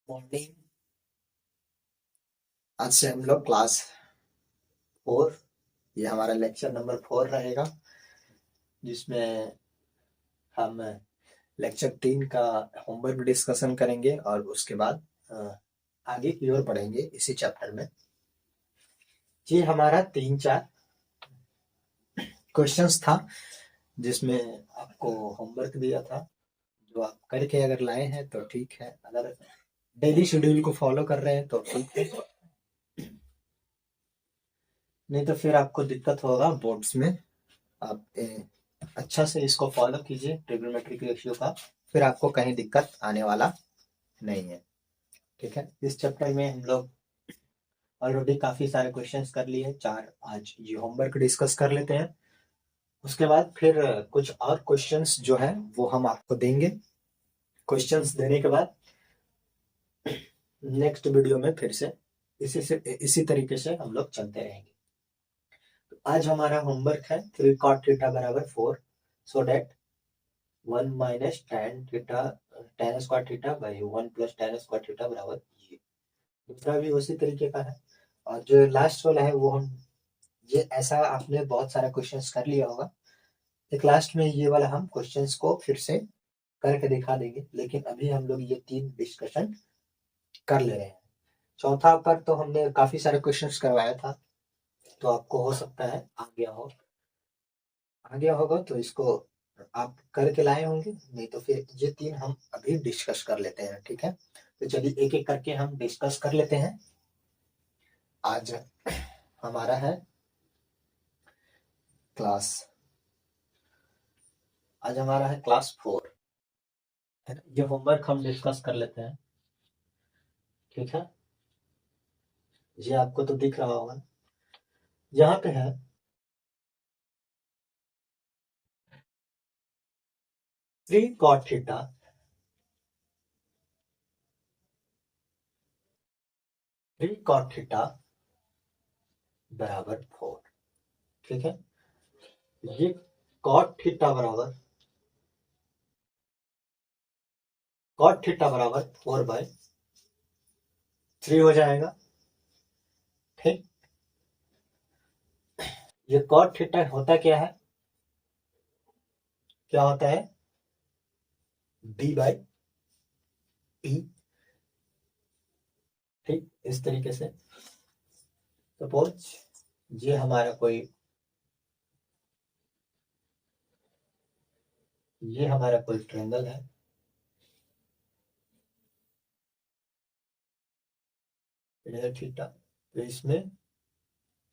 Morning. आज से हम लोग क्लास 4, ये हमारा लेक्चर नंबर 4 रहेगा, जिसमें हम लेक्चर 3 का होमवर्क डिस्कशन करेंगे और उसके बाद आगे की ओर बढ़ेंगे इसी चैप्टर में। ये हमारा 3-4 क्वेश्चंस था, जिसमें आपको होमवर्क दिया था, जो आप करके अगर लाए हैं तो ठीक है, अगर डेली शेड्यूल को फॉलो कर रहे हैं तो ठीक है, नहीं तो फिर आपको दिक्कत होगा बोर्ड्स में। आप अच्छा से इसको फॉलो कीजिए ट्रिग्नोमेट्रिक रेशियो का, फिर आपको कहीं दिक्कत आने वाला नहीं है। ठीक है, इस चैप्टर में हम लोग ऑलरेडी काफी सारे क्वेश्चंस कर लिए हैं, 4 आज ये होमवर्क डिस्कस कर लेते हैं। उसके बाद फिर कुछ और क्वेश्चंस जो है वो हम आपको देंगे। क्वेश्चंस देने के बाद नेक्स्ट वीडियो में फिर से इसी तरीके से हम लोग चलते रहेंगे। तो आज हमारा होमवर्क है 3 cot थीटा बराबर 4, so that 1 minus tan theta tan square theta by 1 plus tan square theta बराबर ये। दूसरा भी उसी तरीके का है, और जो लास्ट वाला है वो हम ये ऐसा आपने बहुत सारा क्वेश्चंस कर लिया होगा, एक लास्ट में ये वाला हम क्वेश्चंस को फिर से करके दिखा देंगे, लेकिन अभी हम लोग ये 3 डिस्कशन कर ले रहे हैं। चौथा पर तो हमने काफी सारे क्वेश्चंस करवाया था, तो आपको हो सकता है आ गया होगा, तो इसको आप करके लाए होंगे, नहीं तो फिर ये 3 हम अभी डिस्कस कर लेते हैं। ठीक है, तो चलिए एक एक करके हम डिस्कस कर लेते हैं। आज हमारा है क्लास आज हमारा है क्लास 4, है ना। ये होमवर्क हम डिस्कस कर लेते हैं। ठीक है, ये आपको तो दिख रहा होगा, यहाँ पे है 3 cot थीटा बराबर 4। ठीक है, ये cot थीटा बराबर 4/3 हो जाएगा। ठीक, ये cot थीटा होता क्या है, क्या होता है b/p। ठीक, इस तरीके से सपोज ये हमारा कोई ट्रायंगल है, ये थीटा, तो इसमें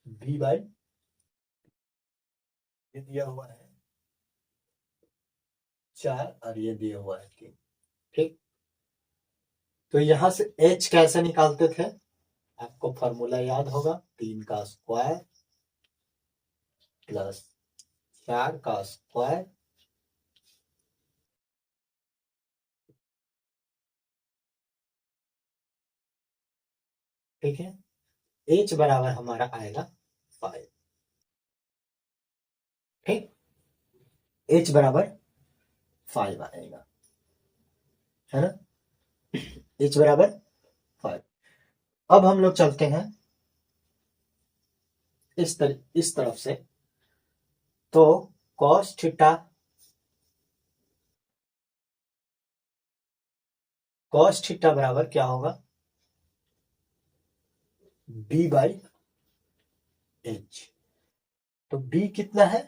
b/, ये दिया हुआ है 4 और ये दिया हुआ है 3। ठीक, तो यहां से h कैसे निकालते थे, आपको फॉर्मूला याद होगा, 3 का स्क्वायर प्लस 4 का स्क्वायर ठीक है, h बराबर हमारा आएगा 5। ठीक, h बराबर 5 आएगा, है ना, h बराबर 5। अब हम लोग चलते हैं इस तरफ से, तो cos थीटा बराबर क्या होगा, b/h। तो b कितना है,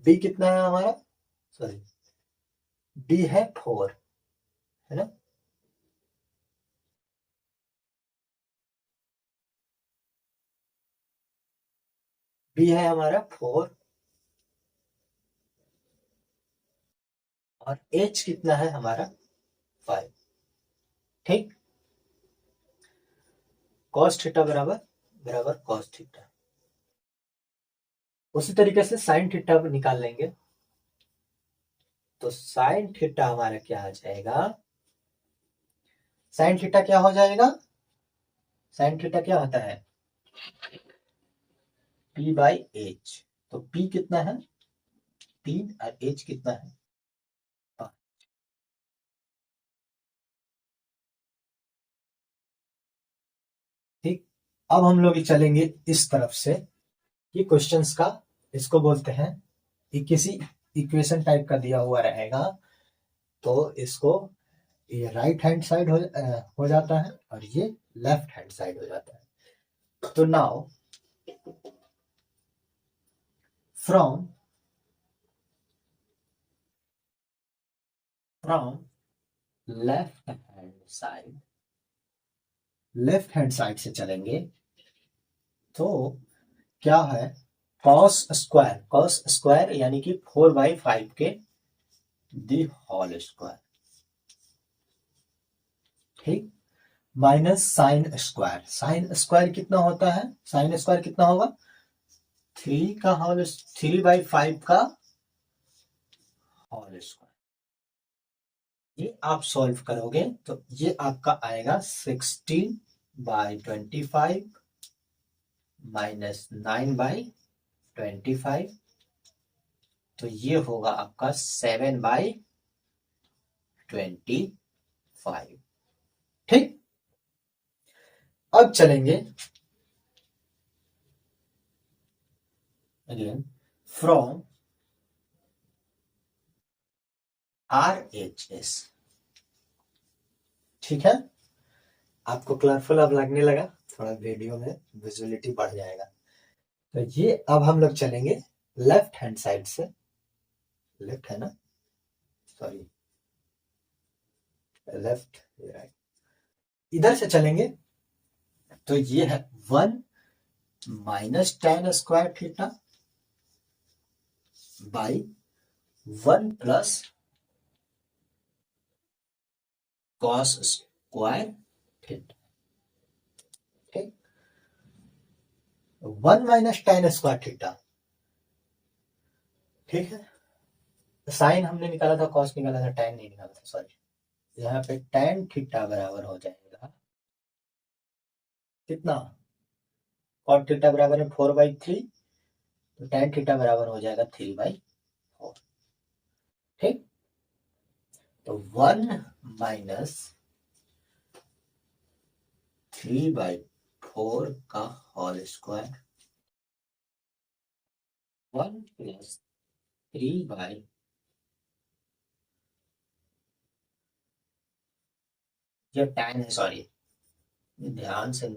b कितना है हमारा, सॉरी, b है 4, है ना। b है हमारा 4 और h कितना है हमारा 5। ठीक, cos थीटा बराबर बराबर cos थीटा, उसी तरीके से sin थीटा निकाल लेंगे, तो sin थीटा हमारा क्या आ जाएगा, sin थीटा क्या हो जाएगा, sin थीटा क्या होता है p/h। तो p कितना है 3 और h कितना है 5। अब हम लोग चलेंगे इस तरफ से कि क्वेश्चंस का, इसको बोलते हैं ये किसी इक्वेशन टाइप का दिया हुआ रहेगा तो इसको ये राइट हैंड साइड हो जाता है और ये लेफ्ट हैंड साइड हो जाता है। तो now from from side left hand side से चलेंगे तो क्या है, कॉस स्क्वायर यानी कि 4/5 के दी होल स्क्वायर, ठीक, माइनस साइन स्क्वायर कितना होता है, साइन स्क्वायर कितना होगा, 3/5 का होल स्क्वायर। ये आप सॉल्व करोगे तो ये आपका आएगा 16/25 माइनस 9/25, तो ये होगा आपका 7/25। ठीक, अब चलेंगे अगेन फ्रॉम RHS। ठीक है, आपको कलरफुल अब लगने लगा, थोड़ा वीडियो में विजुअलिटी बढ़ जाएगा। तो ये अब हम लोग चलेंगे लेफ्ट हैंड साइड से, लेफ्ट है ना, सॉरी लेफ्ट राइट, इधर से चलेंगे तो ये है 1 minus tan square theta by 1 plus cos square theta. ठीक, 1 माइनस tan स्क्वायर थीटा, ठीक है, साइन हमने निकाला था, कॉस निकाला था, tan नहीं निकाला था, सॉरी। यहाँ पे tan थीटा बराबर हो जाएगा कितना, कॉट थीटा बराबर है 4/3, तो tan थीटा बराबर हो जाएगा 3/4। ठीक, तो 1 माइनस 3/4 का होल स्क्वायर, 1 प्लस 3 ये tan है, सॉरी ध्यान से,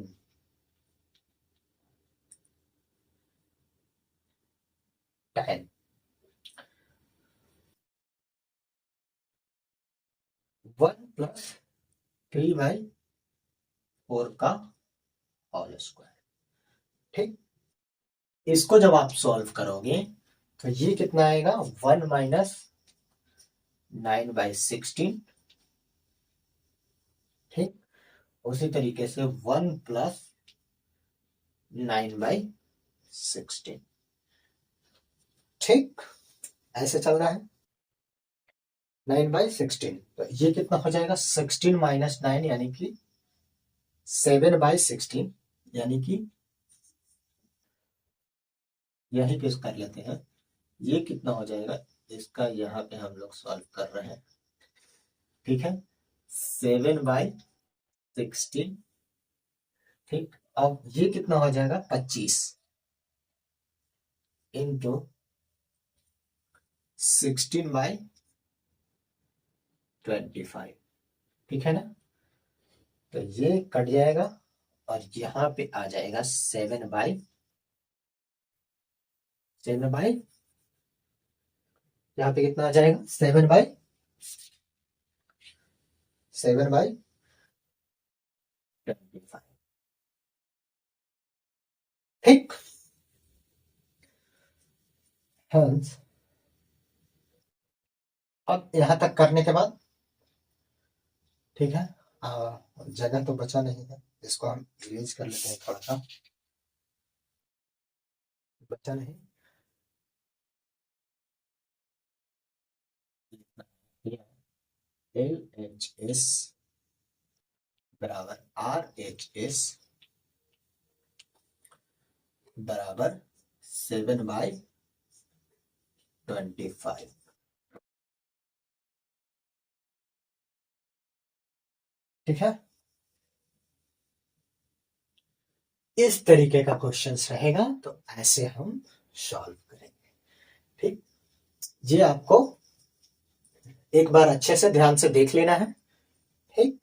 tan 1 प्लस 3/4 का होल स्क्वायर। ठीक, इसको जब आप सॉल्व करोगे तो ये कितना आएगा, 1 माइनस 9/16। ठीक, उसी तरीके से 1 प्लस 9/16। ठीक, ऐसे चल रहा है 9/16, तो ये कितना हो जाएगा, 16 माइनस 9 यानी कि 7/16, यानी कि यही पे कर लेते हैं, ये कितना हो जाएगा, इसका यहाँ पे हम लोग सॉल्व कर रहे हैं। ठीक है, 7/16। ठीक, अब ये कितना हो जाएगा, 25 इंटू 16/25। ठीक है ना, तो ये कट जाएगा और यहाँ पे आ जाएगा 7/7 यहाँ पे कितना आ जाएगा, 7/25। ठीक, hence अब यहां तक करने के बाद, ठीक है, जगह तो बचा नहीं है, इसको हम रिलीज कर लेते हैं थोड़ा सा, बचा नहीं, LHS बराबर RHS बराबर 7/25। ठीक है, इस तरीके का क्वेश्चंस रहेगा, तो ऐसे हम सॉल्व करेंगे। ठीक, ये आपको एक बार अच्छे से ध्यान से देख लेना है। ठीक,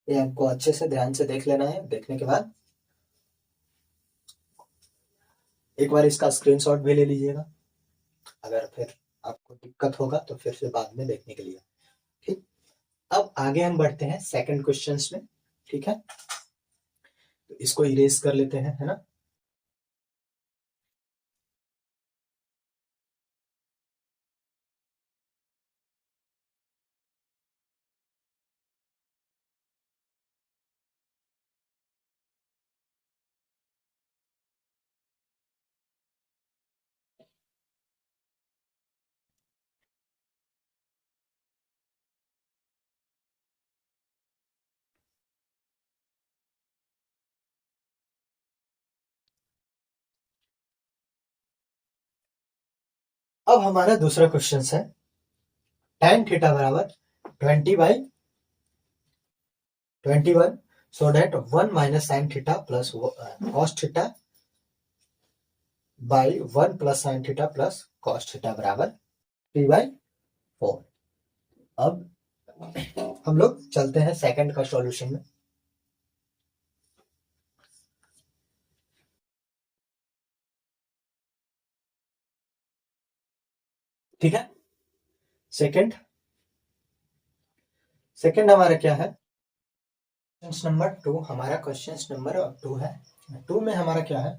ये आपको अच्छे से ध्यान से देख लेना है। देखने के बाद एक बार इसका स्क्रीनशॉट भी ले लीजिएगा, अगर फिर आपको दिक्कत होगा तो फिर से बाद में देखने के लिए। ठीक, अब आगे हम बढ़ते हैं सेकंड क्वेश्चंस में। ठीक है, तो इसको इरेज कर लेते हैं, है ना। अब हमारा दूसरा क्वेश्चन है tan थीटा बराबर 20/21, so that 1 minus sin theta plus cos theta by 1 plus sin theta plus cos theta बराबर 3/4। अब हम लोग चलते हैं सेकंड का सॉल्यूशन में। ठीक है, सेकंड हमारा क्या है, क्वेश्चन नंबर 2। हमारा क्वेश्चन नंबर 2 है। 2 में हमारा क्या है,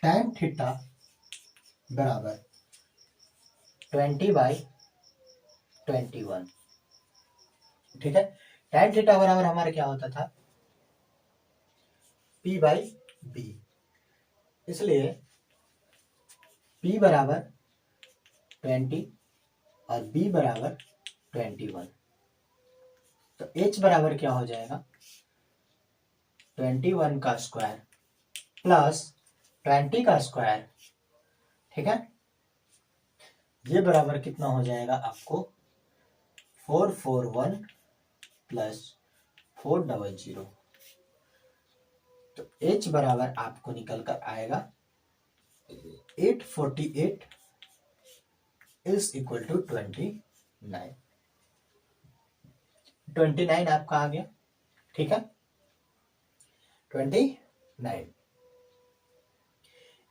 tan थीटा बराबर 20/21। ठीक है, tan थीटा बराबर हमारा क्या होता था, p/b, इसलिए p बराबर 20 और b बराबर 21, तो h बराबर क्या हो जाएगा, 21 का स्क्वायर प्लस 20 का स्क्वायर। ठीक है, ये बराबर कितना हो जाएगा आपको, 441 प्लस 400। तो h बराबर आपको निकल कर आएगा 848 इज इक्वल टू 29। 29 आपका आ गया। ठीक है, 29,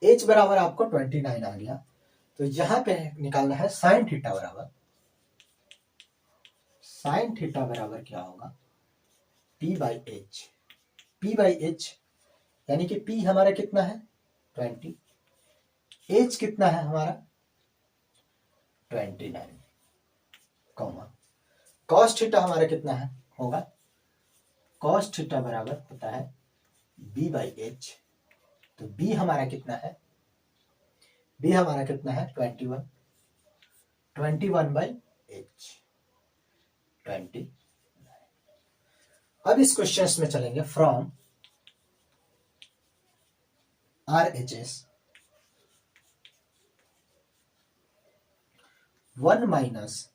h बराबर आपको 29 आ गया। तो यहां पे निकालना है साइन थीटा बराबर, साइन थीटा बराबर क्या होगा, p/h। p/h यानी कि p हमारा कितना है 20, h कितना है हमारा 29, कॉमा cos थीटा हमारा कितना है होगा, cos थीटा बराबर होता है b/h। तो b हमारा कितना है, b हमारा कितना है 21, 21/h 20। अब इस क्वेश्चन में चलेंगे from RHS 1 minus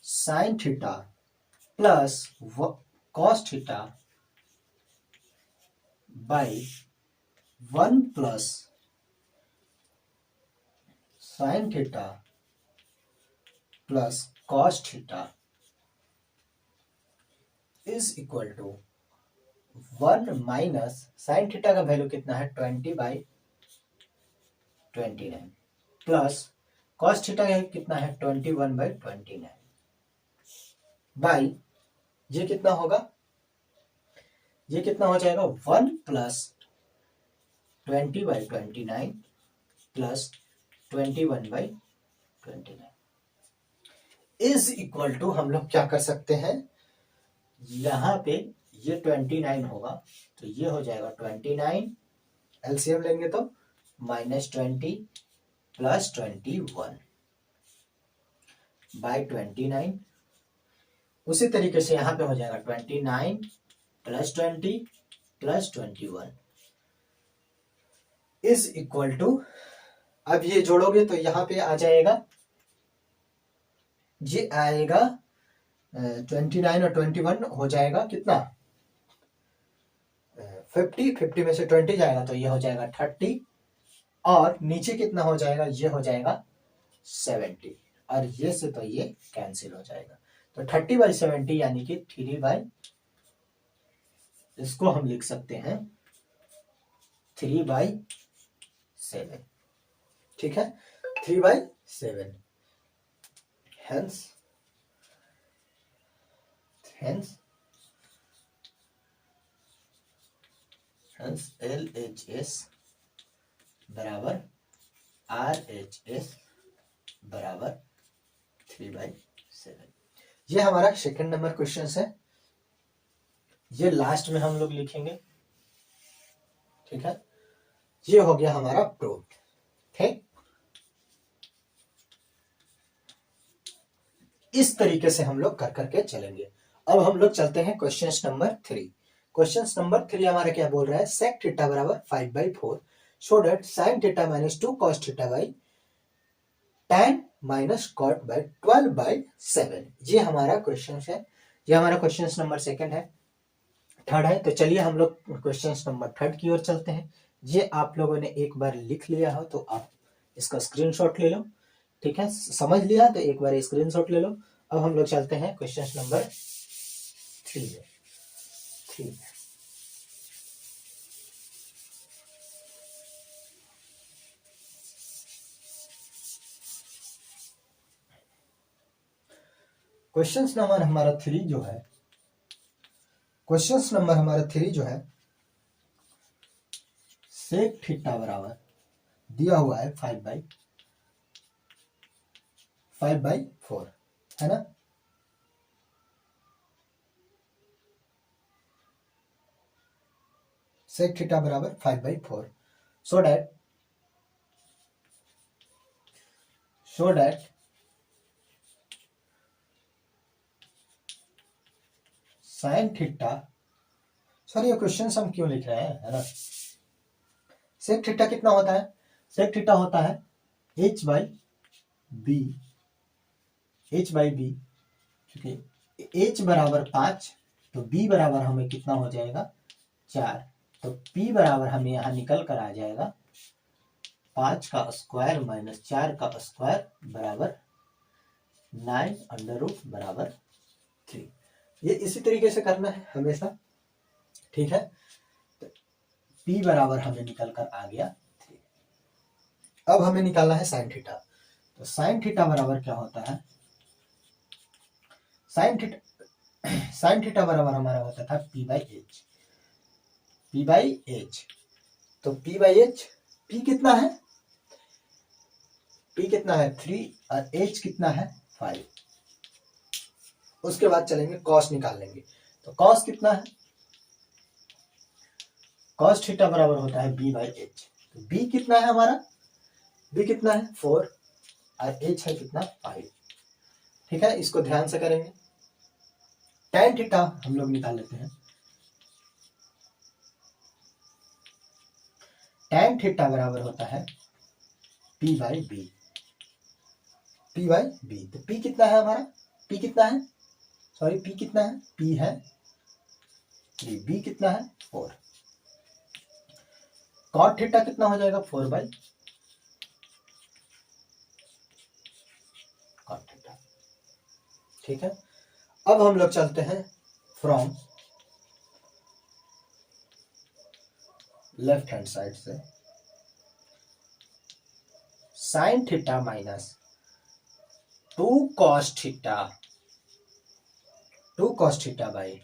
sine theta plus cos theta by 1 plus sine theta plus cos theta is equal to 1 minus sine theta का वैल्यू कितना है 20/29 प्लस कॉस थीटा का कितना है 21/29 बाई ये कितना होगा, ये कितना हो जाएगा 1 plus 20/29 plus 21/29 is equal to, हम लोग क्या कर सकते हैं, यहां पे ये 29 होगा तो ये हो जाएगा 29, एलसीएम लेंगे तो -20 प्लस 21 बाई 29। उसी तरीके से यहां पे हो जाएगा 29 plus 20 plus 21 is equal to, अब ये जोड़ोगे तो यहां पे आ जाएगा, ये आएगा 29 और 21 हो जाएगा कितना 50, 50 में से 20 जाएगा तो ये हो जाएगा 30, और नीचे कितना हो जाएगा, ये हो जाएगा 70, और ये से तो ये कैंसिल हो जाएगा। तो 30/70 यानी कि 3 इसको हम लिख सकते हैं 3/7। ठीक है, 3/7। हेंस LHS बराबर RHS बराबर 3/7। ये हमारा सेकंड नंबर क्वेश्चन है, ये लास्ट में हम लोग लिखेंगे। ठीक है, ये हो गया हमारा प्रूफ। ठीक, इस तरीके से हम लोग कर करके चलेंगे। अब हम लोग चलते हैं क्वेश्चन नंबर 3। क्वेश्चन नंबर 3 हमारा क्या बोल रहा है, सेक थीटा बराबर 5/4 so that sine theta minus 2 cos theta by tan minus cot by 12/7। ये हमारा क्वेश्चन है, ये हमारा क्वेश्चन नंबर सेकंड है। थर्ड है, तो चलिए हम लोग क्वेश्चन नंबर थर्ड की ओर चलते हैं। ये आप लोगों ने एक बार लिख लिया हो तो आप इसका स्क्रीनशॉट ले लो। ठीक है, समझ लिया तो एक बार स्क्रीनशॉट ले लो। अब हम लोग चलते हैं क्वेश्चन नंबर 3 में। क्वेश्चन नंबर हमारा 3 जो है, क्वेश्चन नंबर हमारा 3 जो है, सेक थीटा बराबर दिया हुआ है 5/4 है ना। सेक थीटा बराबर 5/4 so that sine theta, sorry ये क्वेश्चन हम क्यों लिख रहे हैं, है ना। सेक थीटा कितना होता है, सेक थीटा होता है h/b, क्योंकि h बराबर 5 तो b बराबर हमें कितना हो जाएगा 4, तो p बराबर हमें यहाँ निकल कर आ जाएगा 5 का स्क्वायर माइनस 4 का स्क्वायर बराबर 9 बराबर 3। ये इसी तरीके से करना है हमेशा। ठीक है, तो p बराबर हमें निकल कर आ गया 3। अब हमें निकालना है साइन थीटा। तो साइन थीटा बराबर क्या होता है, साइन थीटा बराबर हमारा होता था p/h। तो p/h, p कितना है, p कितना है 3 और h कितना है 5। उसके बाद चलेंगे कॉस निकाल लेंगे। तो कॉस कितना है, कॉस थीटा बराबर होता है b/h। तो b कितना है हमारा, b कितना है 4 और h है कितना 5। ठीक है, इसको ध्यान से करेंगे। tan थीटा हम लोग निकाल लेते हैं। tan थीटा बराबर होता है p/b। तो p कितना है हमारा, p कितना है, सॉरी p कितना है, p है 3, b कितना है 4। cot थीटा कितना हो जाएगा 4/cot थीटा। ठीक है, अब हम लोग चलते हैं फ्रॉम लेफ्ट हैंड साइड से, sign theta minus 2 cos theta by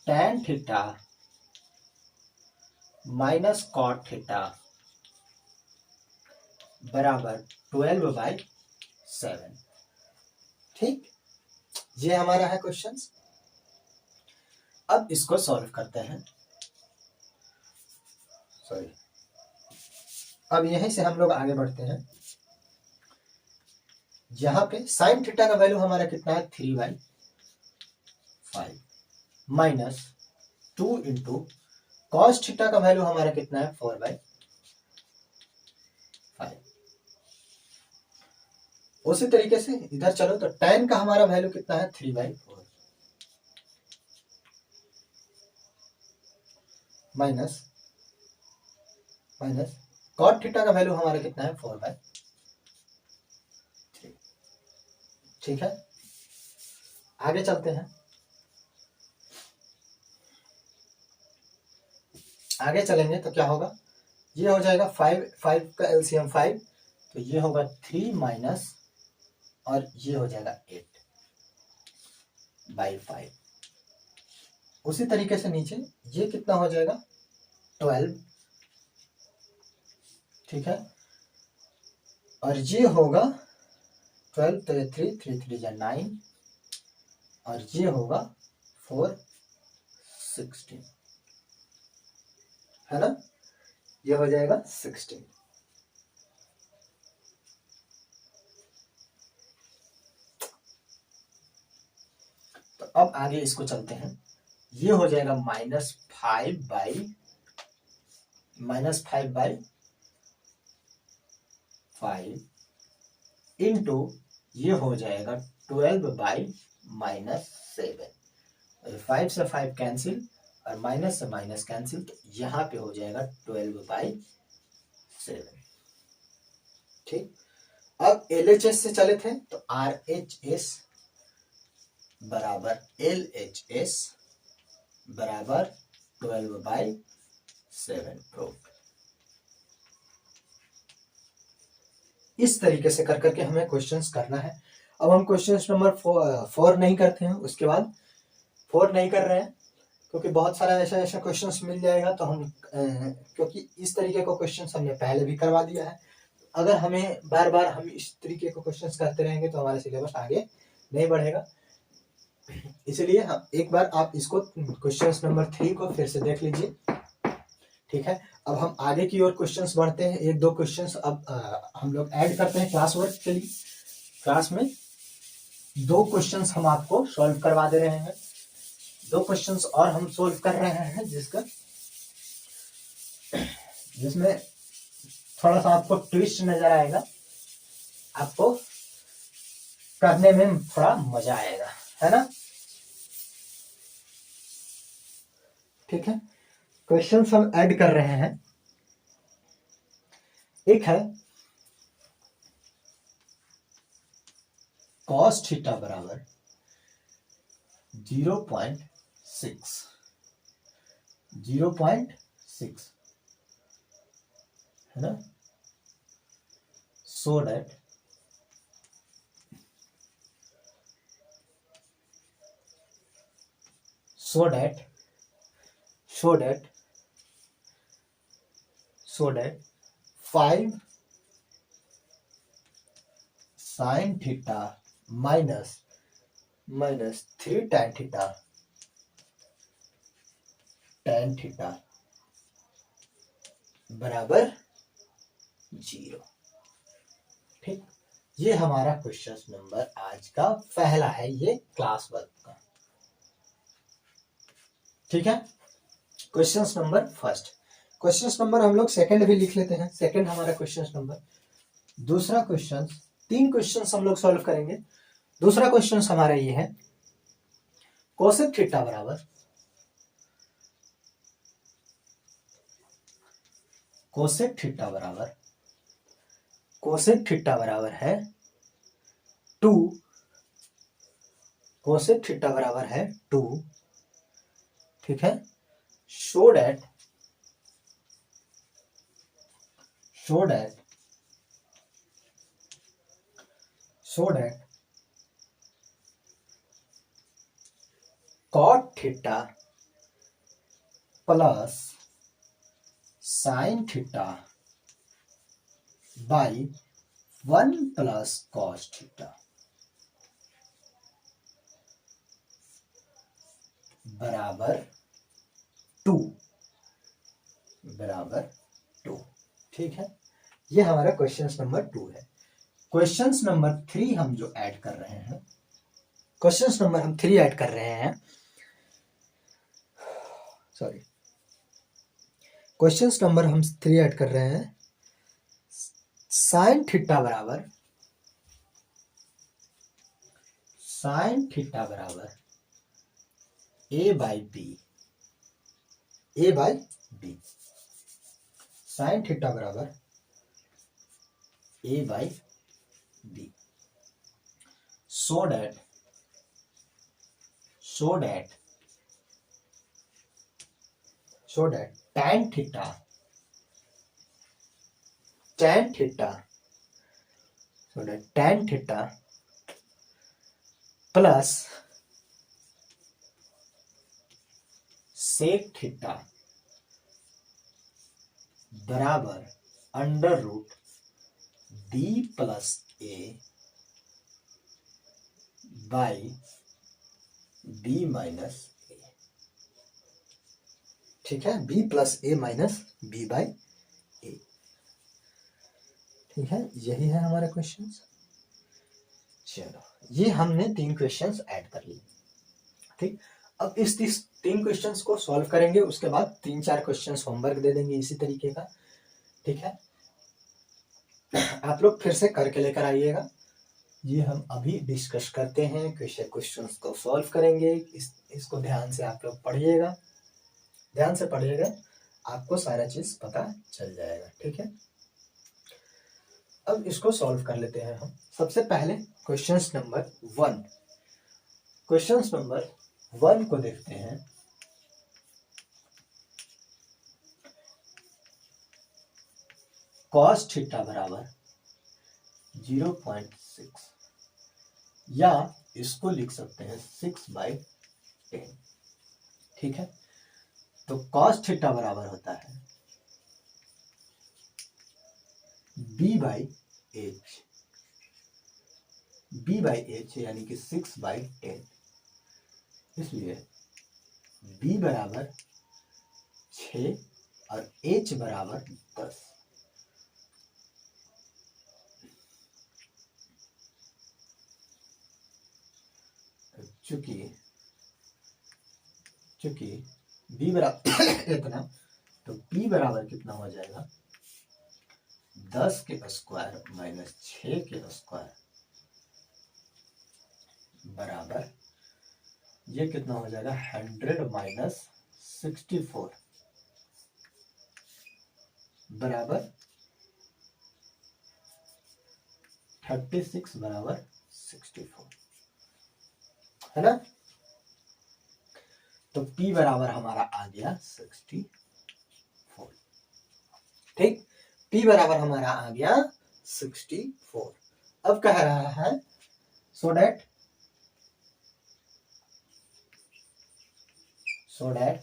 tan theta minus cot theta बराबर 12/7। ठीक, ये हमारा है क्वेश्चन। अब इसको सॉल्व करते हैं। सॉरी, अब यहीं से हम लोग आगे बढ़ते हैं। यहां पे साइन थीटा का वैल्यू हमारा कितना है 3/5 माइनस 2 इंटू कॉस थीटा का वैल्यू हमारा कितना है 4/5। उसी तरीके से इधर चलो तो tan का हमारा वैल्यू कितना है 3/4 माइनस cot थीटा का वैल्यू हमारा कितना है 4/3। ठीक है, आगे चलते हैं। आगे चलेंगे तो क्या होगा, ये हो जाएगा 5 का एलसीएम 5, तो ये होगा 3 माइनस और ये हो जाएगा 8/5। उसी तरीके से नीचे ये कितना हो जाएगा 12। ठीक है, और ये होगा 12 तो 3 3 या 9 और ये होगा 4 16 है ना, ये हो जाएगा 16। तो अब आगे इसको चलते हैं, ये हो जाएगा -5/5 इंटू ये हो जाएगा 12/-7। 5 से 5 कैंसिल और माइनस से माइनस कैंसिल, तो यहाँ पे हो जाएगा 12/7। ठीक, अब LHS से चले थे तो RHS बराबर LHS बराबर 12/7 प्रूफ। इस तरीके से कर करके हमें क्वेश्चंस करना है। अब हम क्वेश्चंस नंबर 4 नहीं करते हैं, उसके बाद 4 नहीं कर रहे हैं क्योंकि बहुत सारा ऐसा क्वेश्चंस मिल जाएगा, तो हम क्योंकि इस तरीके को क्वेश्चंस हमने पहले भी करवा दिया है। अगर हमें बार बार हम इस तरीके को क्वेश्चंस करते रहेंगे तो हमारा सिलेबस आगे नहीं बढ़ेगा। इसलिए हम एक बार आप इसको क्वेश्चंस नंबर 3 को फिर से देख लीजिए। ठीक है, अब हम आगे की ओर क्वेश्चंस बढ़ते हैं। 1-2 क्वेश्चंस अब हम लोग ऐड करते हैं क्लास वर्क के लिए। क्लास में 2 क्वेश्चंस हम आपको सॉल्व करवा दे रहे हैं, 2 क्वेश्चंस और हम सोल्व कर रहे हैं, जिसमें थोड़ा सा आपको ट्विस्ट नजर आएगा, आपको करने में थोड़ा मजा आएगा, है ना। ठीक है, क्वेश्चंस हम ऐड कर रहे हैं। एक है cos थीटा बराबर 0.6 है ना, so that so that 5 sin theta minus 3 tan theta बराबर 0। ठीक, ये हमारा क्वेश्चन नंबर आज का पहला है, ये क्लास वर्क का। ठीक है, question number first. Question number हम लोग सेकंड भी लिख लेते हैं, सेकंड हमारा क्वेश्चन नंबर। दूसरा क्वेश्चन, 3 क्वेश्चन हम लोग सॉल्व करेंगे। दूसरा क्वेश्चन हमारा ये है कोसेक थीटा बराबर कोसेक थीटा बराबर है 2, कोसेक थीटा बराबर है 2। ठीक है, show that cot theta plus sin theta by 1 plus cos theta बराबर 2। ठीक है, ये हमारा क्वेश्चन नंबर 2 है। क्वेश्चन नंबर 3 हम जो ऐड कर रहे हैं, क्वेश्चन नंबर हम 3 ऐड कर रहे हैं, सॉरी, क्वेश्चन नंबर हम 3 ऐड कर रहे हैं। साइन थीटा बराबर साइन थीटा बराबर ए by b, a by b, sine theta बराबर ए by b, so that tan theta plus sec theta बराबर under root b plus a by b minus ए। ठीक है, b plus a minus b by a. ठीक है, यही है हमारा question. चलो, ये हमने 3 क्वेश्चंस ऐड कर लिए। ठीक, अब इस 3 क्वेश्चंस को सॉल्व करेंगे, उसके बाद 3-4 क्वेश्चंस होमवर्क दे देंगे इसी तरीके का। ठीक है, आप लोग फिर से करके लेकर आइएगा। ये हम अभी डिस्कस करते हैं, क्वेश्चंस को सॉल्व करेंगे। इसको ध्यान से आप लोग पढ़िएगा, ध्यान से पढ़िएगा, आपको सारा चीज पता चल जाएगा। ठीक है, अब इसको सॉल्व कर लेते हैं हम। सबसे पहले क्वेश्चंस नंबर 1, क्वेश्चंस नंबर 1 को देखते हैं। cos थीटा बराबर 0.6 या इसको लिख सकते हैं 6/10। ठीक है, तो cos थीटा बराबर होता है b बाई एच यानी कि 6/10। इसलिए b बराबर 6 और h बराबर 10। चूंकि b बराबर इतना, तो b बराबर कितना हो जाएगा 10 के स्क्वायर माइनस 6 के स्क्वायर बराबर, ये कितना हो जाएगा 100 माइनस 64 बराबर 36 बराबर 64, है ना। तो P बराबर हमारा आ गया 64। ठीक, P बराबर हमारा आ गया 64। अब कह रहा है so that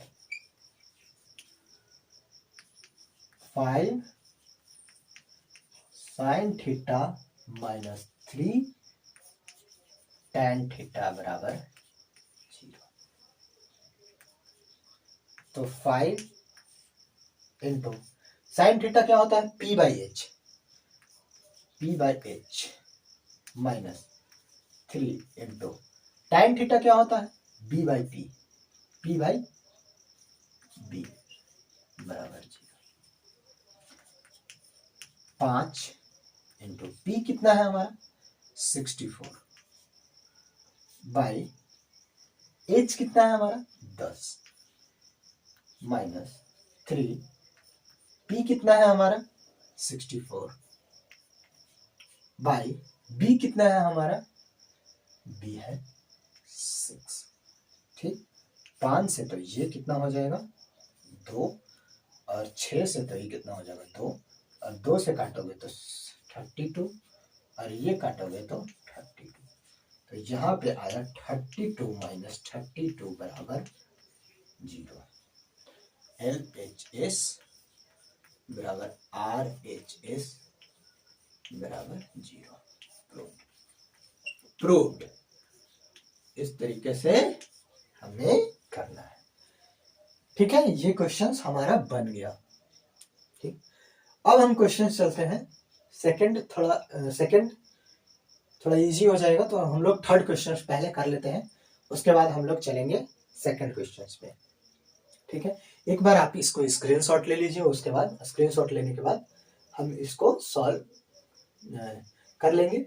5 sin theta minus 3 tan theta बराबर 0। तो 5 इंटू साइन थीटा क्या होता है P by H minus 3 into tan theta क्या होता है B by P by B बराबर 0। 5 इंटू P कितना है हमारा 64 बाई H कितना है हमारा 10 माइनस 3, P कितना है हमारा 64 बाई B कितना है हमारा, B है 6। ठीक, 5 से तो ये कितना हो जाएगा 2 और 6 से तो ये कितना हो जाएगा 2 और 2 से काटोगे तो 32 और ये काटोगे तो 32। तो यहाँ पे आया 32 माइनस 32 बराबर 0। LHS बराबर RHS बराबर 0। प्रूव्ड। इस तरीके से हमें करना है। ठीक है, ये क्वेश्चंस हमारा बन गया। ठीक, अब हम क्वेश्चन चलते हैं सेकंड थोड़ा इजी हो जाएगा, तो हम लोग थर्ड क्वेश्चन पहले कर लेते हैं, उसके बाद हम लोग चलेंगे सेकंड क्वेश्चन पे। ठीक है, एक बार आप इसको स्क्रीनशॉट ले लीजिए, उसके बाद स्क्रीनशॉट लेने के बाद हम इसको सॉल्व कर लेंगे।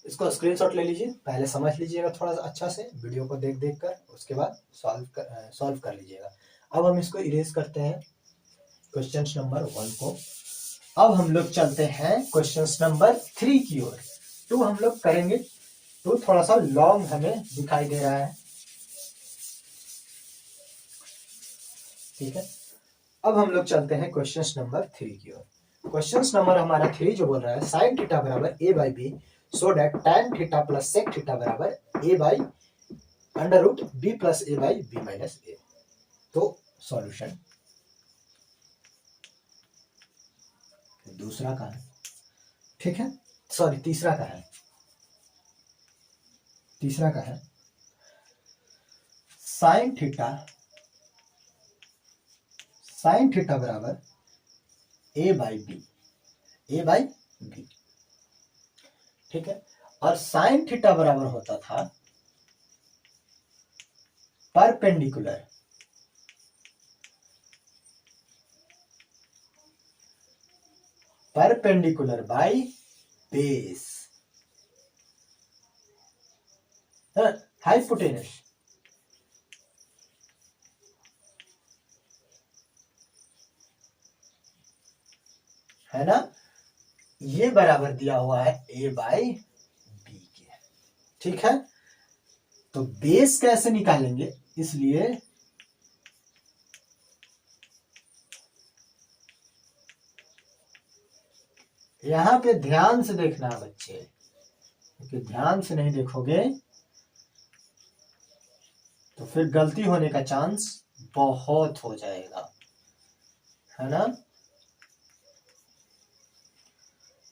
इसको स्क्रीनशॉट ले लीजिए, पहले समझ लीजिएगा थोड़ा सा अच्छा से वीडियो को देख देख कर, उसके बाद सॉल्व कर लीजिएगा। अब हम इसको इरेज करते हैं क्वेश्चन नंबर 1 को। अब हम लोग चलते हैं क्वेश्चन नंबर 3 की ओर। 2 हम लोग करेंगे, 2 थोड़ा सा लॉन्ग हमें दिखाई दे रहा है, ठीक है। अब हम लोग चलते हैं क्वेश्चन नंबर 3 की ओर। क्वेश्चन नंबर हमारा 3 जो बोल रहा है साइन थीटा बराबर ए by B so that tan theta plus sec theta बराबर ए by under root B plus A by B minus A. तो सॉल्यूशन दूसरा का है, ठीक है, सॉरी तीसरा का है, तीसरा का है साइन थीटा बराबर ए बाई बी, ठीक है। और साइन थीटा बराबर होता था परपेंडिकुलर बाई बेस, हाइपोटेनस, है ना। ये बराबर दिया हुआ है ए बाई बी के, ठीक है। तो बेस कैसे निकालेंगे, इसलिए यहां पे ध्यान से देखना है बच्चे, क्योंकि ध्यान से नहीं देखोगे तो फिर गलती होने का चांस बहुत हो जाएगा, है ना।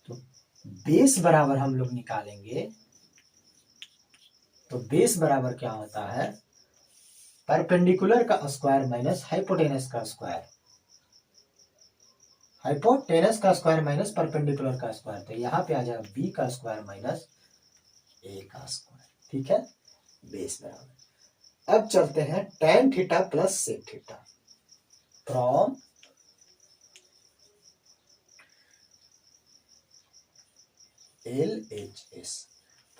तो बेस बराबर हम लोग निकालेंगे, तो बेस बराबर क्या होता है, परपेंडिकुलर का स्क्वायर माइनस हाइपोटेनस का स्क्वायर, हाइपोटेनस का स्क्वायर माइनस परपेंडिकुलर का स्क्वायर। तो यहाँ पे आ जाएगा बी का स्क्वायर माइनस ए का स्क्वायर, ठीक है, बेस बराबर। अब चलते हैं tan theta plus sec theta from LHS,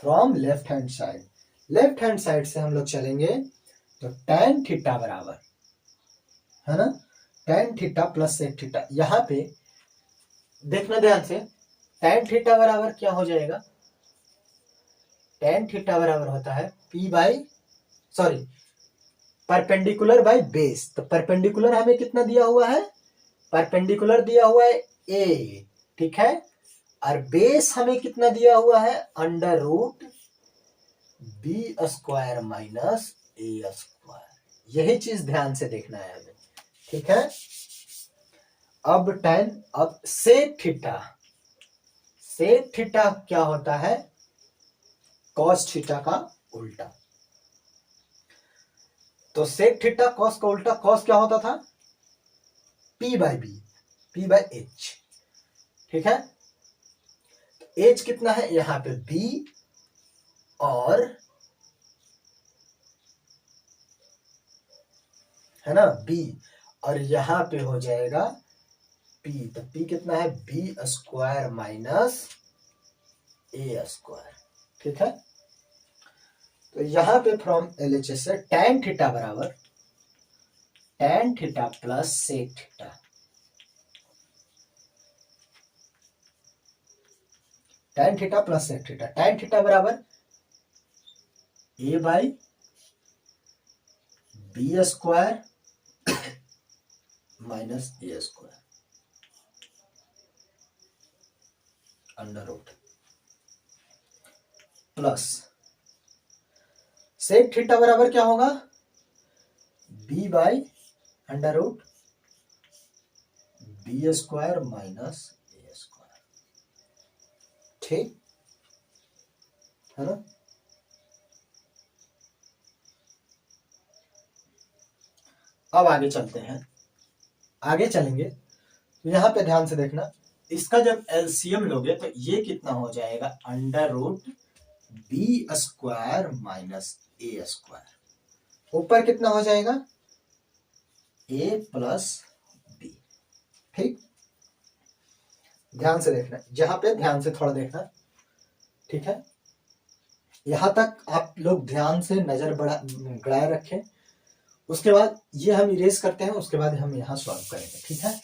from left hand side. Left hand side से हम लोग चलेंगे तो tan थीटा बराबर, है ना, tan theta plus sec theta. यहां पे देखना ध्यान से, tan थीटा बराबर क्या हो जाएगा, tan थीटा बराबर होता है p by, sorry, perpendicular by base. तो परपेंडिकुलर हमें कितना दिया हुआ है, परपेंडिकुलर दिया हुआ है a, ठीक है, और बेस हमें कितना दिया हुआ है, under root B square minus A square. यही चीज ध्यान से देखना है हमें, ठीक है। अब सेक थीटा क्या होता है, कॉस थीटा का उल्टा। तो सेक थीटा कॉस का उल्टा, कॉस क्या होता था, p बाई h, ठीक है। तो h कितना है यहां पे b, और है ना b, और यहां पे हो जाएगा p। तो p कितना है, b square minus A square, ठीक है। तो यहां पे फ्रॉम LHS से tan थीटा बराबर tan theta plus sec theta, tan theta plus sec theta, tan theta बराबर a by B square minus A square under root plus sec theta बराबर क्या होगा, b by under root B square minus A square, ठीक है ना। अब आगे चलते हैं, आगे चलेंगे तो यहां पे ध्यान से देखना, इसका जब एलसीएम लोगे तो ये कितना हो जाएगा, under root B square minus A square, ऊपर कितना हो जाएगा, ए प्लस बी, ठीक। ध्यान से देखना, जहां पे ध्यान से थोड़ा देखना, ठीक है। यहां तक आप लोग ध्यान से नजर गड़ाए रखें। उसके बाद ये हम इरेज करते हैं, उसके बाद हम यहां सॉल्व करेंगे, ठीक है।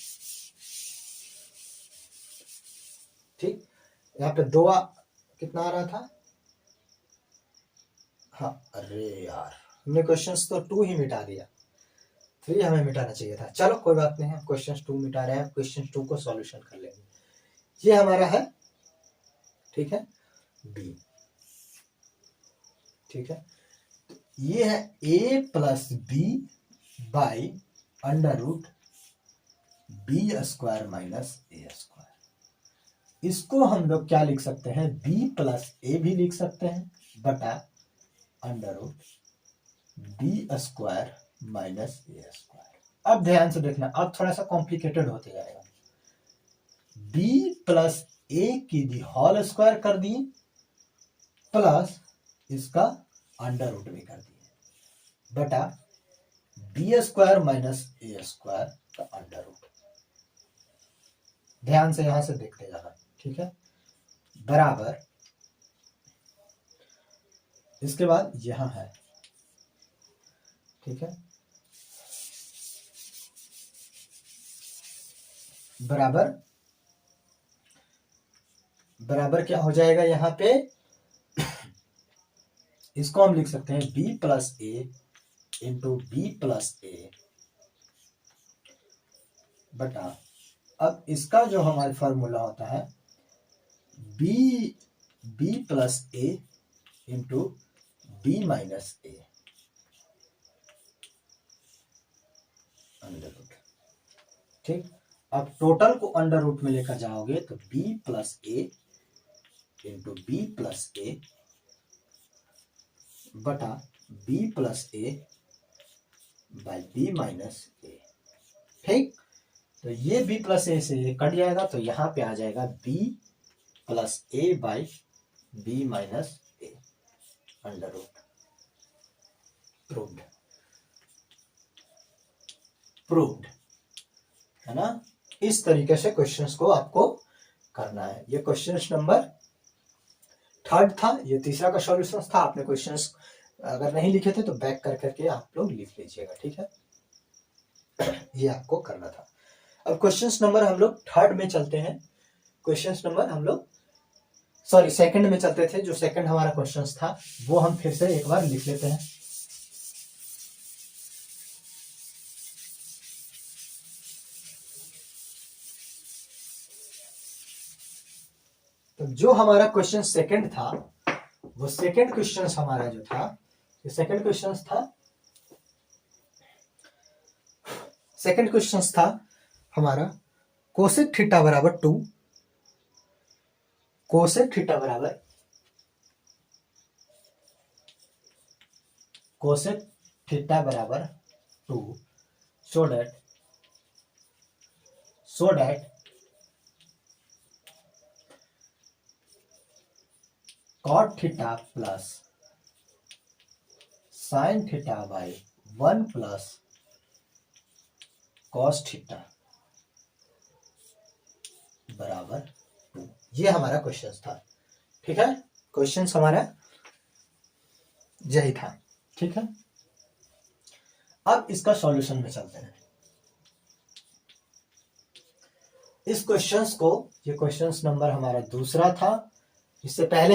ठीक, यहाँ पे कितना आ रहा था? हाँ, अरे यार हमने क्वेश्चंस तो 2 ही मिटा दिया, 3 हमें मिटाना चाहिए था। चलो कोई बात नहीं, हम क्वेश्चन 2 मिटा रहे हैं, क्वेश्चन 2 को सॉल्यूशन कर लेंगे। ये हमारा है, ठीक है, बी, ठीक है। ये है a plus B by under root B square minus A square. इसको हम लोग क्या लिख सकते हैं? b प्लस ए भी लिख सकते हैं बटा under root B square minus A square. अब ध्यान से देखना, अब थोड़ा सा कॉम्प्लिकेटेड होते जाएगा। b प्लस ए की दी होल स्क्वायर कर दी, प्लस इसका अंडर रूट भी कर दिए, बटा B square minus A square का अंडर रूट। ध्यान से यहां से देखते जाना, ठीक है, बराबर। इसके बाद यहां है, ठीक है, बराबर बराबर क्या हो जाएगा यहां पे? इसको हम लिख सकते हैं b plus A into B plus A बटा, अब इसका जो हमारा फॉर्मूला होता है B plus A into B minus A under root. ठीक, अब टोटल को अंडर रूट में लेकर जाओगे तो b plus A into B plus A बटा b plus A by B minus ए। ठीक, तो ये b प्लस ए से ये कट जाएगा, तो यहां पे आ जाएगा b plus A by B minus A under root. Proved, proved है ना। इस तरीके से क्वेश्चंस को आपको करना है। ये क्वेश्चन नंबर 3 था, ये तीसरा का सॉल्यूशन था। आपने क्वेश्चंस अगर नहीं लिखे थे तो बैक कर करके आप लोग लिख लीजिएगा, ठीक है। ये आपको करना था। अब क्वेश्चंस नंबर हम लोग 3 में चलते हैं। क्वेश्चंस नंबर हम लोग सेकंड में चलते थे। जो सेकंड हमारा क्वेश्चंस था वो हम फिर से एक बार लिख लेते हैं। तो जो हमारा क्वेश्चन सेकंड था, वो सेकंड क्वेश्चन हमारा जो था, ये सेकंड क्वेश्चन था हमारा कोसेक थीटा बराबर 2, कोसेक थीटा बराबर कोसेक थीटा बराबर 2, so that cot theta plus sine theta by 1 plus cos theta बराबर 2। ये हमारा क्वेश्चन था, ठीक है। क्वेश्चन हमारा यही था, ठीक है। अब इसका सॉल्यूशन में चलते हैं। इस क्वेश्चंस को, ये क्वेश्चंस नंबर हमारा दूसरा था। इससे पहले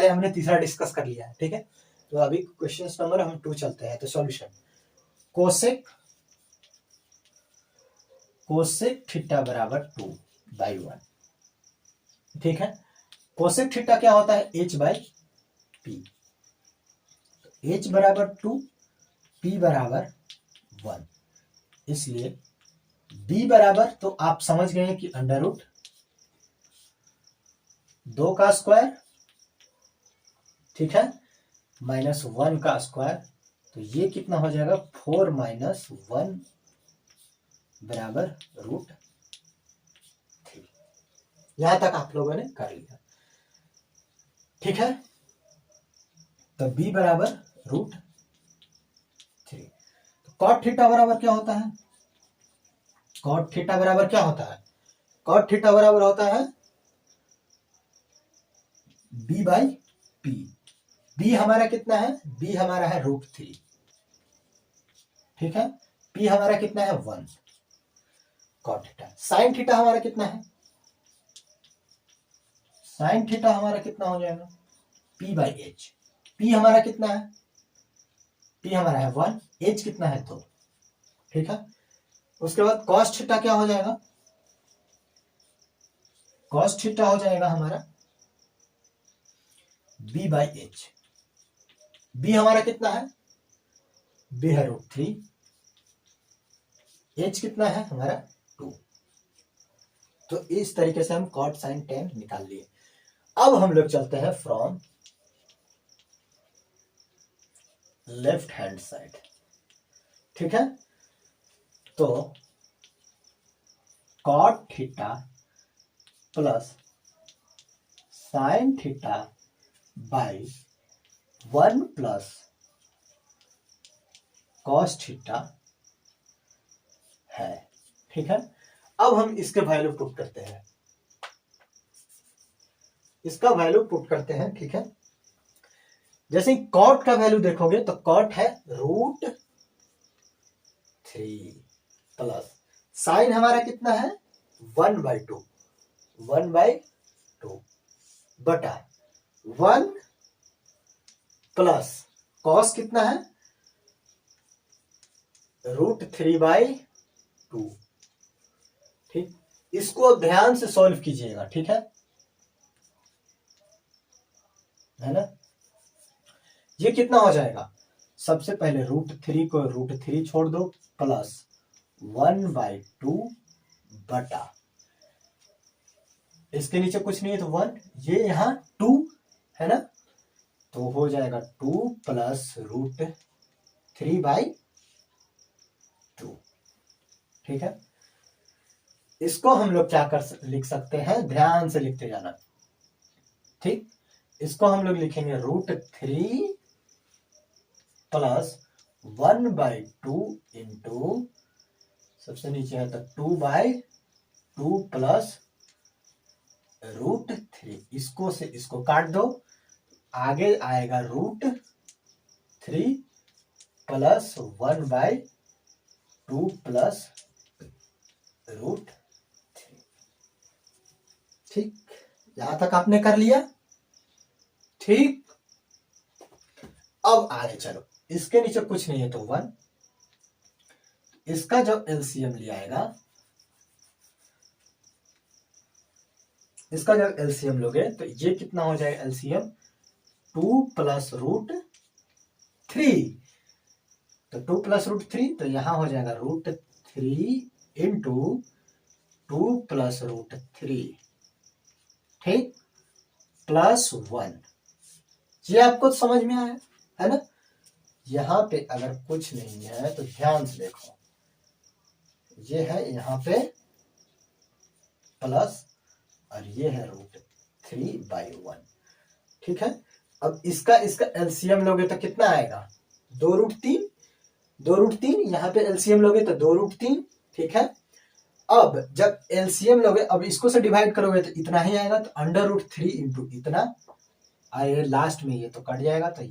हमने तीसरा डिस्कस कर लिया है, ठीक है। तो अभी क्वेश्चंस नंबर हम 2 चलते हैं। तो सॉल्यूशन कोसेक थीटा बराबर 2 बाई 1, ठीक है। कोसेक थीटा क्या होता है? h by P. h बराबर 2, p बराबर 1, इसलिए b बराबर, तो आप समझ गए कि अंडर रूट 2 का स्क्वायर, ठीक है, माइनस 1 का स्क्वायर। तो ये कितना हो जाएगा? 4 माइनस 1 बराबर रूट 3। यहां तक आप लोगों ने कर लिया, ठीक है। तो b बराबर रूट 3। तो कॉट थीटा बराबर क्या होता है? कॉट थीटा बराबर क्या होता है? कॉट थीटा बराबर होता है b बाई पी, बी हमारा कितना है, बी हमारा है √3, ठीक है, पी हमारा कितना है 1 कॉट थीटा। साइन थीटा हमारा कितना है, साइन थीटा हमारा कितना हो जाएगा p/h, p हमारा कितना है, p हमारा है 1, h कितना है 2, ठीक है। उसके बाद cos थीटा क्या हो जाएगा, cos थीटा हो जाएगा हमारा b/h, b हमारा कितना है, b है √3, h कितना है हमारा 2। तो इस तरीके से हम cot sin tan निकाल लिए। अब हम लोग चलते हैं फ्रॉम लेफ्ट हैंड साइड, ठीक है। तो cot theta plus sine theta by 1 plus cos theta है, ठीक है। अब हम इसके वैल्यू पुट करते हैं, इसका वैल्यू पुट करते हैं, ठीक है। जैसे कॉट का वैल्यू देखोगे तो कॉट है √3 प्लस साइन हमारा कितना है 1/2, 1/2 बटा 1 प्लस कॉस कितना है √3/2, ठीक। इसको ध्यान से सॉल्व कीजिएगा, ठीक है ना। ये कितना हो जाएगा, सबसे पहले √3 को √3 छोड़ दो प्लस 1/2 बटा, इसके नीचे कुछ नहीं है तो 1, ये यहां 2 है ना, तो हो जाएगा 2 प्लस √3/2, ठीक है। इसको हम लोग क्या लिख सकते हैं, ध्यान से लिखते जाना, ठीक। इसको हम लोग लिखेंगे √3 प्लस 1/2 इंटू, सबसे नीचे है तो 2/2 प्लस √3, इसको से इसको काट दो, आगे आएगा √3 प्लस 1/2 प्लस √3, ठीक। यहां तक आपने कर लिया, ठीक। अब आगे चलो, इसके नीचे कुछ नहीं है तो 1, इसका जब एलसीएम लिया आएगा, इसका जब एलसीएम लोगे तो ये कितना हो जाएगा एलसीएम 2 प्लस √3, तो 2 प्लस √3 तो यहां हो जाएगा √3 इंटू 2 प्लस √3, ठीक, प्लस 1। ये आपको समझ में आया है ना। यहां पे अगर कुछ नहीं है तो ध्यान से देखो, ये है यहां पे प्लस और ये है √3/1, ठीक है। अब इसका एलसीएम लोगे तो कितना आएगा 2√3, यहाँ पे एलसीएम लोगे तो 2√3, ठीक है। अब जब एलसीएम लोगे, अब इसको से डिवाइड करोगे तो इतना ही आएगा, तो √3 इंटू इतना आए, लास्ट में ये तो कट जाएगा, तो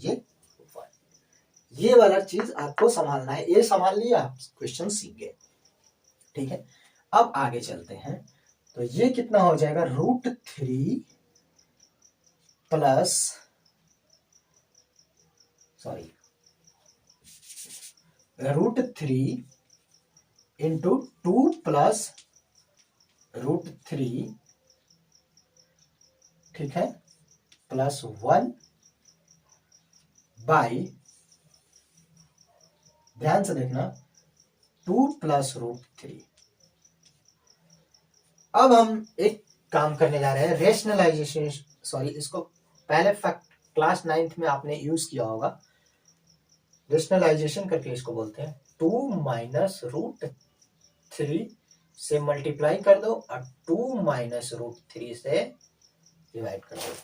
ये वाला चीज आपको संभालना है, ये संभाल लिया आप क्वेश्चन सीख गए, ठीक है। अब आगे चलते हैं, तो ये कितना हो जाएगा √3 प्लस √3 इंटू 2 प्लस √3, ठीक है, प्लस 1 बाई, ध्यान से देखना 2 प्लस √3। अब हम एक काम करने जा रहे हैं रेशनलाइजेशन, इसको पहले क्लास 9th में आपने यूज किया होगा, रेशनलाइजेशन करके इसको बोलते हैं। 2 माइनस √3 से मल्टीप्लाई कर दो और 2 माइनस √3 से डिवाइड कर दो,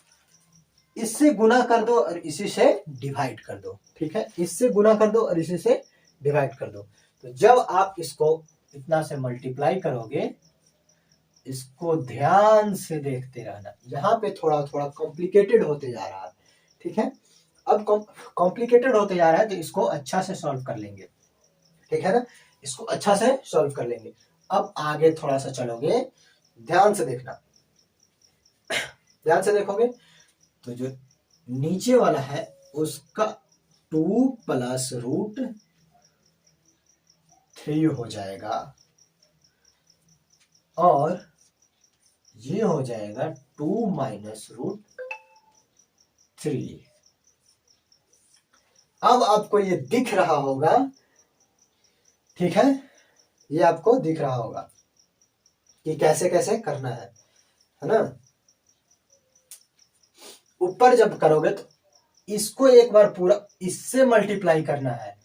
इससे गुना कर दो और इसी से डिवाइड कर दो, ठीक है। इससे गुना कर दो और इसी से डिवाइड कर दो। तो जब आप इसको इतना से मल्टीप्लाई करोगे, इसको ध्यान से देखते रहना, यहाँ पे थोड़ा थोड़ा कॉम्प्लिकेटेड होते जा रहा है, ठीक है। अब कॉम्प्लिकेटेड होते जा रहा है तो इसको अच्छा से सॉल्व कर लेंगे, ठीक है ना, इसको अच्छा से सॉल्व कर लेंगे। अब आगे थोड़ा सा चलोगे, ध्यान से देखना, ध्यान से देखोगे तो जो नीचे वाला है उसका 2 प्लस रूट 3 हो जाएगा और ये हो जाएगा 2 माइनस रूट 3। अब आपको ये दिख रहा होगा, ठीक है, ये आपको दिख रहा होगा कि कैसे कैसे करना है ना। ऊपर जब करोगे तो इसको एक बार पूरा इससे मल्टीप्लाई करना है,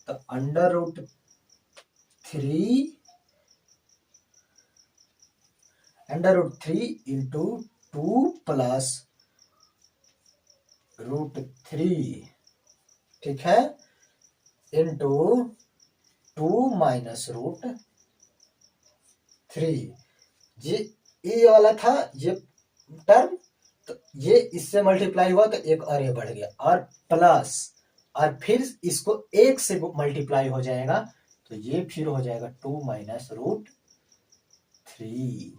तो under root 3 into 2 plus root 3, ठीक है, इंटू 2 माइनस रूट 3। ये वाला था ये टर्म, तो ये इससे मल्टीप्लाई हुआ तो एक और ये बढ़ गया, और प्लस, और फिर इसको 1 से मल्टीप्लाई हो जाएगा तो ये फिर हो जाएगा 2 माइनस रूट 3,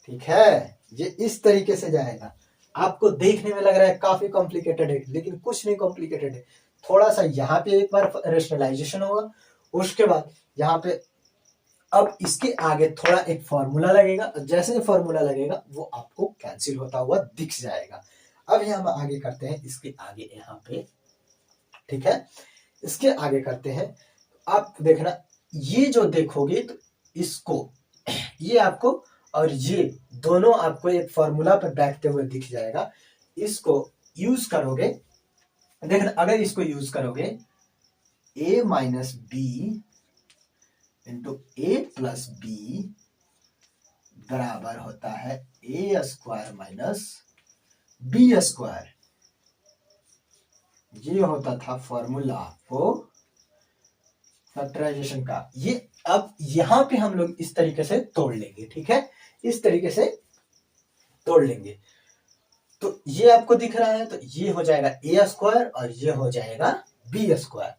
ठीक है। ये इस तरीके से जाएगा। आपको देखने में लग रहा है काफी कॉम्प्लिकेटेड है, लेकिन कुछ नहीं कॉम्प्लिकेटेड है। थोड़ा सा यहाँ पे एक बार रेशनलाइजेशन होगा, उसके बाद यहाँ पे अब इसके आगे थोड़ा एक फॉर्मूला लगेगा, जैसे ही फॉर्मूला लगेगा वो आपको कैंसिल होता हुआ दिख जाएगा। अब यहाँ हम आगे करते हैं, इसके आगे यहाँ पे, ठीक है, इसके आगे करते हैं। आप देखना, ये जो देखोगे तो इसको, ये आपको और ये दोनों आपको एक फॉर्मूला पर बैठते हुए दिख जाएगा। इसको यूज करोगे, देखना, अगर इसको यूज करोगे a minus B into A plus B बराबर होता है A square minus B square. ये होता था फॉर्मूला आपको फैक्टराइजेशन का। ये अब यहां पे हम लोग इस तरीके से तोड़ लेंगे, ठीक है, इस तरीके से तोड़ लेंगे। तो ये आपको दिख रहा है, तो ये हो जाएगा ए स्क्वायर और ये हो जाएगा बी स्क्वायर।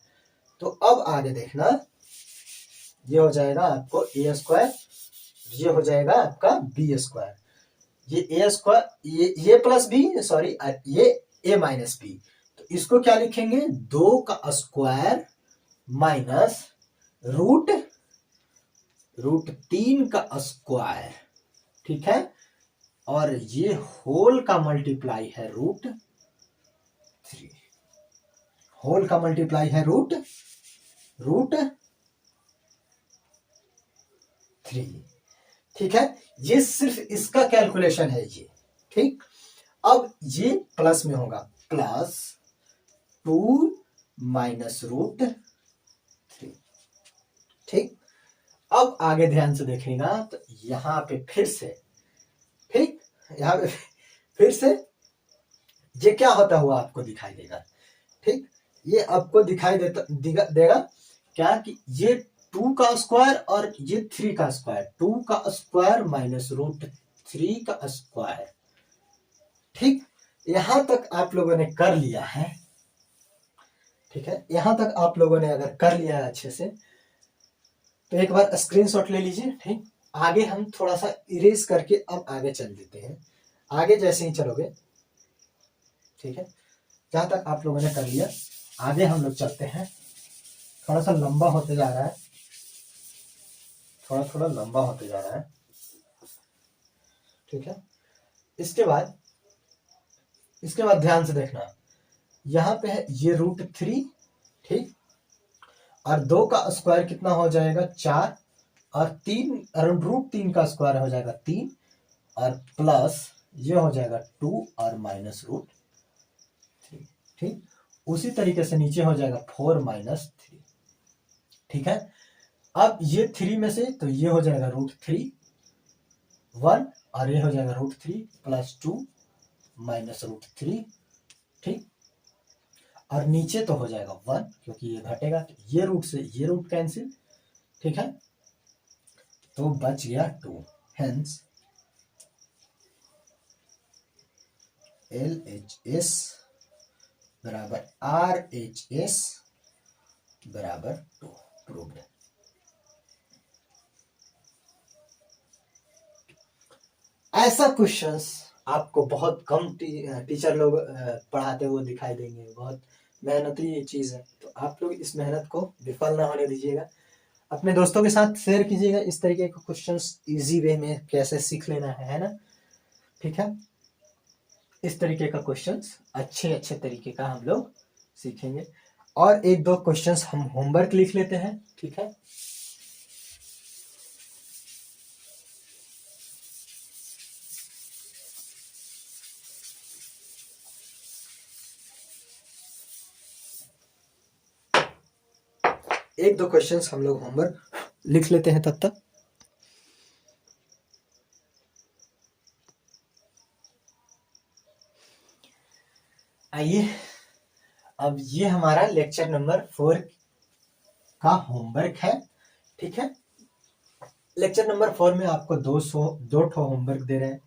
तो अब आगे देखना, ये हो जाएगा आपको ए स्क्वायर, ये हो जाएगा आपका बी स्क्वायर, ये ए स्क्वायर, ये प्लस बी, सॉरी, ये ए माइनस बी। तो इसको क्या लिखेंगे, 2 का स्क्वायर माइनस रूट 3 का स्क्वायर, ठीक है, और ये होल का मल्टीप्लाई है रूट 3, होल का मल्टीप्लाई है रूट 3, ठीक है। ये सिर्फ इसका कैलकुलेशन है ये, ठीक। अब ये प्लस में होगा, प्लस 2 माइनस रूट 3, ठीक। अब आगे ध्यान से देखेगा तो यहां पे फिर से, ठीक, यहां पे फिर से ये क्या होता हुआ आपको दिखाई देगा, ठीक। ये आपको दिखाई देगा क्या कि ये 2 का स्क्वायर और ये 3 का स्क्वायर, 2 का स्क्वायर माइनस रूट 3 का स्क्वायर, ठीक। यहां तक आप लोगों ने कर लिया है, ठीक है, यहां तक आप लोगों ने अगर कर लिया है अच्छे से, तो एक बार स्क्रीनशॉट ले लीजिए, ठीक। आगे हम थोड़ा सा इरेज करके अब आगे चल देते हैं। आगे जैसे ही चलोगे, ठीक है, जहां तक आप लोगों ने कर लिया, आगे हम लोग चलते हैं। थोड़ा सा लंबा होते जा रहा है, थोड़ा लंबा होते जा रहा है, ठीक है। इसके बाद ध्यान से देखना, यहां पे है ये रूट 3, ठीक, और 2 का स्क्वायर कितना हो जाएगा 4, और 3 रूट 3 का स्क्वायर हो जाएगा 3, और प्लस ये हो जाएगा 2 और माइनस रूट 3, ठीक। उसी तरीके से नीचे हो जाएगा 4 माइनस 3, ठीक है। अब ये 3 में से तो ये हो जाएगा रूट 3 1, और ये हो जाएगा रूट 3 प्लस 2 माइनस रूट 3, ठीक, और नीचे तो हो जाएगा 1 क्योंकि ये घटेगा, तो ये रूट से ये रूट कैंसिल, ठीक है, तो बच गया 2, हेंस LHS बराबर RHS बराबर 2 प्रूव्ड। ऐसा क्वेश्चंस आपको बहुत कम टीचर लोग पढ़ाते हुए दिखाई देंगे। बहुत मेहनती चीज है, तो आप लोग इस मेहनत को विफल ना होने दीजिएगा। अपने दोस्तों के साथ शेयर कीजिएगा इस तरीके के क्वेश्चंस इजी वे में कैसे सीख लेना है ना। ठीक है, इस तरीके का क्वेश्चंस अच्छे अच्छे तरीके का हम लोग सीखेंगे। और एक दो क्वेश्चंस हम होमवर्क लिख लेते हैं। ठीक है, एक दो क्वेश्चंस हम लोग होमवर्क लिख लेते हैं तब तक। आइए, अब ये हमारा लेक्चर नंबर 4 का होमवर्क है। ठीक है, लेक्चर नंबर 4 में आपको दो ठो होमवर्क दे रहे हैं।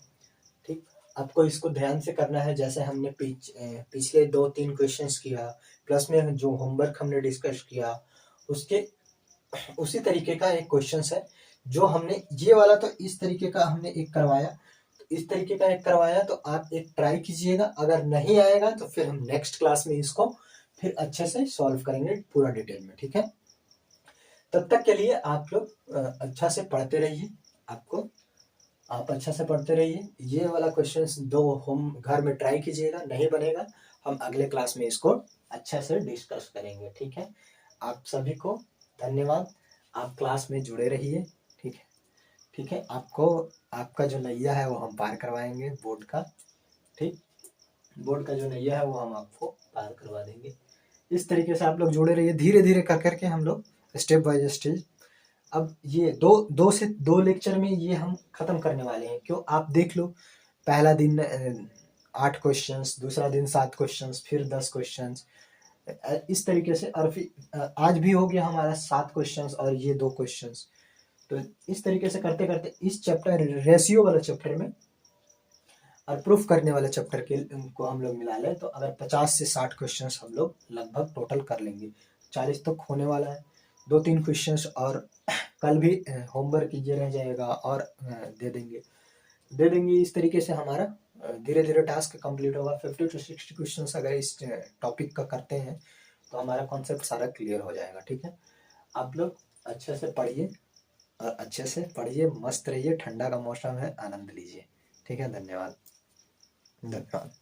ठीक, आपको इसको ध्यान से करना है। जैसे हमने पिछले 2-3 क्वेश्चंस किया, प्लस में जो होमवर्क हमने डिस्कस किया, उसके उसी तरीके का एक क्वेश्चंस है जो हमने ये वाला तो इस तरीके का हमने एक करवाया, तो इस तरीके का एक करवाया, तो आप एक ट्राई कीजिएगा। अगर नहीं आएगा तो फिर हम नेक्स्ट क्लास में इसको फिर अच्छे से सॉल्व करेंगे पूरा डिटेल में। ठीक है, तब तक के लिए आप लोग अच्छा से पढ़ते रहिए। आप अच्छा से पढ़ते रहिए। ये वाला क्वेश्चंस दो हम घर में ट्राई कीजिएगा, नहीं बनेगा हम अगले क्लास में इसको अच्छा से डिस्कस करेंगे। ठीक है, आप सभी को धन्यवाद। आप क्लास में जुड़े रहिए। ठीक है, ठीक है, आपको आपका जो नैया है वो हम पार करवाएंगे बोर्ड का। ठीक, बोर्ड का जो नैया है वो हम आपको पार करवा देंगे। इस तरीके से आप लोग जुड़े रहिए। धीरे धीरे कर करके हम लोग स्टेप बाय स्टेज, अब ये दो लेक्चर में ये हम खत्म करने वाले हैं। क्यों, आप देख लो, पहला दिन 8 क्वेश्चंस, दूसरा दिन 7 क्वेश्चंस, फिर 10 क्वेश्चंस, इस तरीके से। और फिर आज भी हो गया हमारा 7 क्वेश्चंस और ये 2 क्वेश्चंस। तो इस तरीके से करते करते इस चैप्टर रेशियो वाला चैप्टर में और प्रूफ करने वाले चैप्टर के को हम लोग मिला लें तो अगर 50 से 60 क्वेश्चंस हम लोग लगभग टोटल कर लेंगे। 40 तक होने वाला है। 2-3 क्वेश्चंस और कल भी होमवर्क ये रह जाएगा और दे देंगे। इस तरीके से हमारा धीरे धीरे टास्क कंप्लीट होगा। 50 to 60 क्वेश्चंस अगर इस टॉपिक का करते हैं तो हमारा कॉन्सेप्ट सारा क्लियर हो जाएगा। ठीक है, आप लोग अच्छे से पढ़िए और अच्छे से पढ़िए, मस्त रहिए। ठंडा का मौसम है, आनंद लीजिए। ठीक है, धन्यवाद। धन्यवाद।